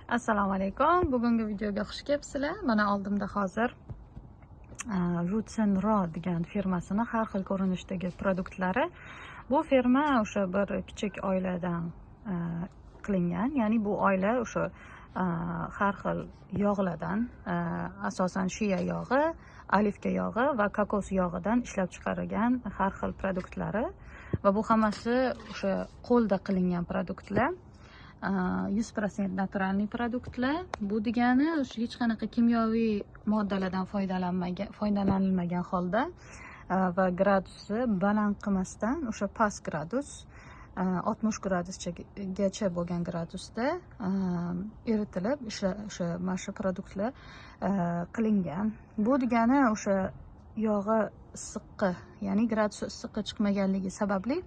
Assalomu alaykum. Bugungi videoga xush kelibsizlar. Mana oldimda hozir Roots and Raw degan firmasini har xil ko'rinishdagi produktlari. Bu firma o'sha bir kichik oiladan qilingan. Ya'ni bu oila o'sha har xil yog'lardan, asosan shiya yog'i, olivka yog'i va kokos yog'idan ishlab chiqarilgan har xil produktlari va bu hammasi o'sha qo'lda qilingan produktlar. 100% naturalniy produktlar. Bu degani hech qanaqa kimyoviy moddalardan foydalanilmagan holda va gradusi baland qilmasdan o'sha past gradus 60 gradusgacha bo'lgan gradusda eritilib o'sha mana shu produktlar qilingan. Bu degani o'sha yog'i issiqqi, ya'ni gradusi issiqqa chiqmaganligi sababli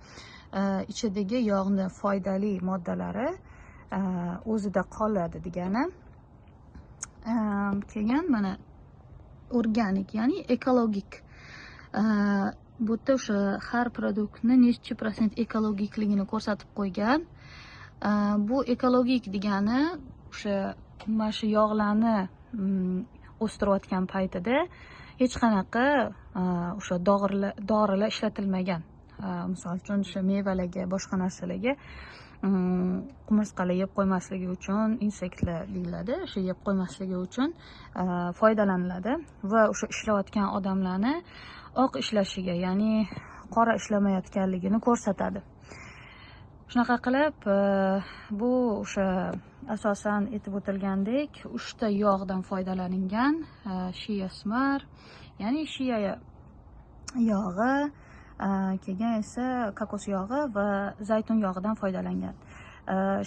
ichidagi yog'ni foydali moddalari o'zida qoladi degani. Keyin mana organik, ya'ni ekologik. Bu yerda o'sha har produktni necha prosent ekologikligini ko'rsatib qo'ygan. Bu ekologik degani o'sha mana shu yog'larni o'stirayotgan paytida hech qanaqa o'sha dorilar ishlatilmagan. Misol uchun o'sha mevalarga, boshqa narsalarga qumursqalar yeb qo'ymasligi uchun, insektlar deyiladi, o'sha yeb qo'ymasligi uchun foydalaniladi va o'sha ishlayotgan odamlarni oq ishlashiga, ya'ni qora ishlamayotganligini ko'rsatadi. Shunaqa qilib, bu o'sha asosan aytib o'tilgandek 3 ta yog'dan foydalanilgan, shiya smar, ya'ni shiya yog'i, keyin esa kokos yog'i va zaytun yog'idan foydalangan.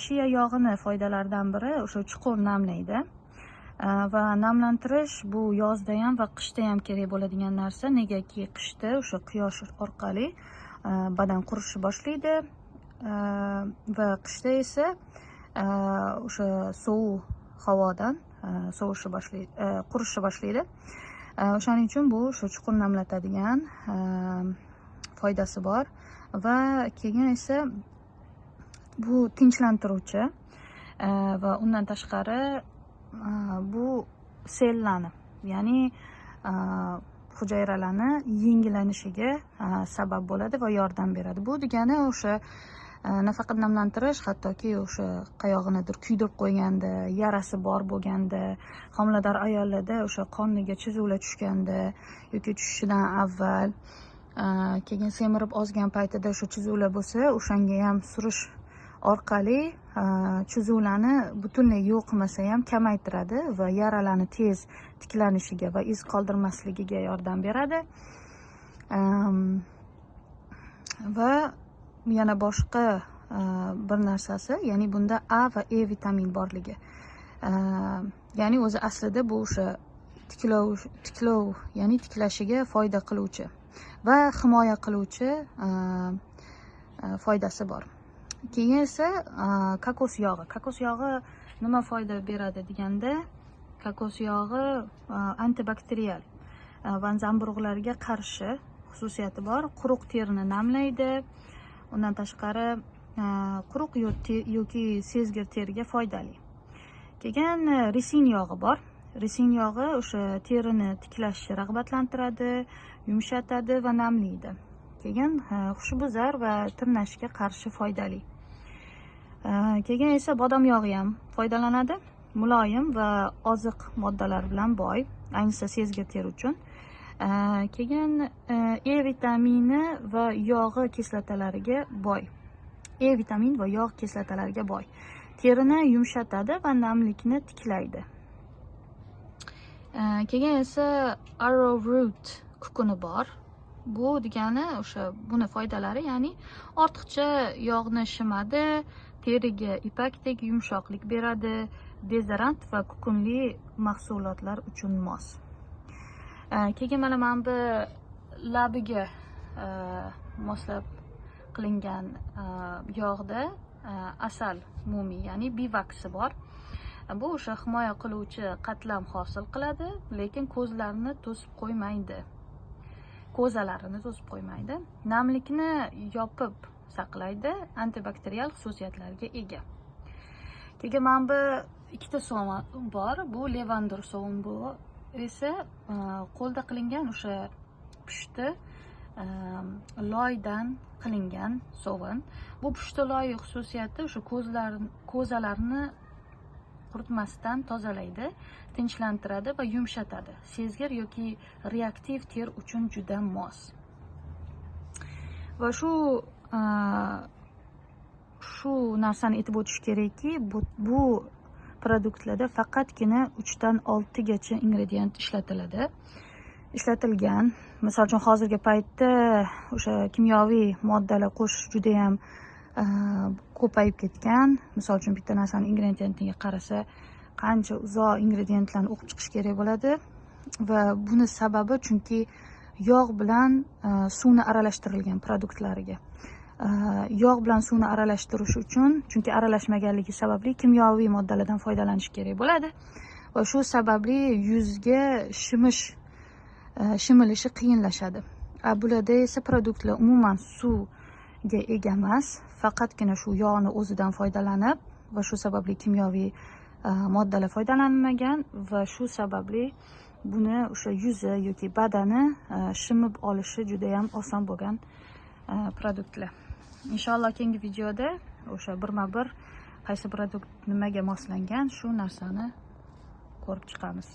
Shiya yog'ini foydalaridan biri o'sha chuqur namlaydi va namlantirish bu yozda ham va qishda ham kerak bo'ladigan narsa. Negaki qishda o'sha quyosh orqali badan qurishni boshlaydi va qishda esa o'sha sovuq havodan qurishni boshlaydi. O'shaning uchun bu o'sha chuqur namlatadigan foydasi bor va keyin esa bu tinchlantiruvchi va undan tashqari bu sellarni, ya'ni hujayralarni yangilanishiga sabab bo'ladi va yordam beradi. Bu degani o'sha nafaqat namlantirish, hattoki o'sha qayog'inidir kuydirib qo'yganda, yarasi bor bo'lganda, homilador ayollarda o'sha qoniga chizuvlar tushganda yoki tushishidan avval, keyin semirib ozgan paytida o'sha chizuvlar bo'lsa, o'shanga ham surish orqali chizuvlarni butunlay yo'q qilmasa ham kamaytiradi va yaralarni tez tiklanishiga va iz qoldirmasligiga yordam beradi. Va yana boshqa bir narsasi, ya'ni bunda A va E vitamin borligi. Ya'ni o'zi aslida bu o'sha tiklov, ya'ni tiklashiga foyda qiluvchi va himoya qiluvchi foydasi bor. Keyin esa kokos yog'i. Kokos yog'i nima foyda beradi deganda, kokos yog'i antibakterial va zamburug'larga qarshi xususiyati bor. Quruq terini namlaydi. Undan tashqari quruq yoki sezgir teriga foydali. Keyin resin yog'i bor. Resin yog'i o'sha terini tiklashni rag'batlantiradi, yumshatadi va namlaydi. Keyin xushbuzar va tirnashga qarshi foydali. Keyin esa bodom yog'i ham foydalanadi. Muloyim va oziq moddalar bilan boy, ayniqsa sezgir teri uchun. Keyin E vitamini va yog'i kislotalariga boy. E vitamin va yog' kislotalariga boy. Terini yumshatadi va namlikni tiklaydi. Keyin esa arrowroot kukuni bor. Bu degani o'sha buni foydalari, ya'ni ortiqcha yog'ni shimadi, teriga ipakdek yumshoqlik beradi, dezodorant va kukunli mahsulotlar uchun mos. Keyin mana bu labiga moslab qilingan yog'da asal mumi, ya'ni bivaksi bor. Bu o'sha himoya qiluvchi qatlam hosil qiladi, lekin ko'zalarini to'sib qo'ymaydi. Namlikni yopib saqlaydi, antibakterial xususiyatlarga ega. Keyin mana bu ikkita sovun bor. Bu levandur sovun, bu esa qo'lda qilingan o'sha pushti loydan qilingan sovun. Bu pushti loy xususiyati o'sha ko'zalarni quritmasdan tozalaydi, tinchlantiradi va yumshatadi. Sezgir yoki reaktiv ter uchun juda mos. Va shu narsani aytib o'tish kerakki, bu produktlarda faqatgina 3 dan 6 gacha ingredient ishlatilgan. Misol uchun hozirgi paytda o'sha kimyoviy moddalar qo'shish juda ham ko'payib ketgan. Misol uchun bitta narsani ingrediyentiga qarasa, qancha uzoq ingrediyentlarni o'qib chiqish kerak bo'ladi va buni sababi chunki yog' bilan suvni aralashtirilgan produktlariga. Yog' bilan suvni aralashtirish uchun, chunki aralashmaganligi sababli kimyoviy moddalardan foydalanish kerak bo'ladi va shu sababli yuzga shimilishi qiyinlashadi. Bularda esa produktlar umuman suvga ega emas, faqatgina shu yog'ni o'zidan foydalanib va shu sababli kimyoviy moddalar foydalanmagan va shu sababli buni o'sha yuzi yoki badani shimib olishi juda ham oson bo'lgan produktlar. Inshaalloh keyingi videoda o'sha birma-bir qaysi produkt nimaga moslangan shu narsani ko'rib chiqamiz.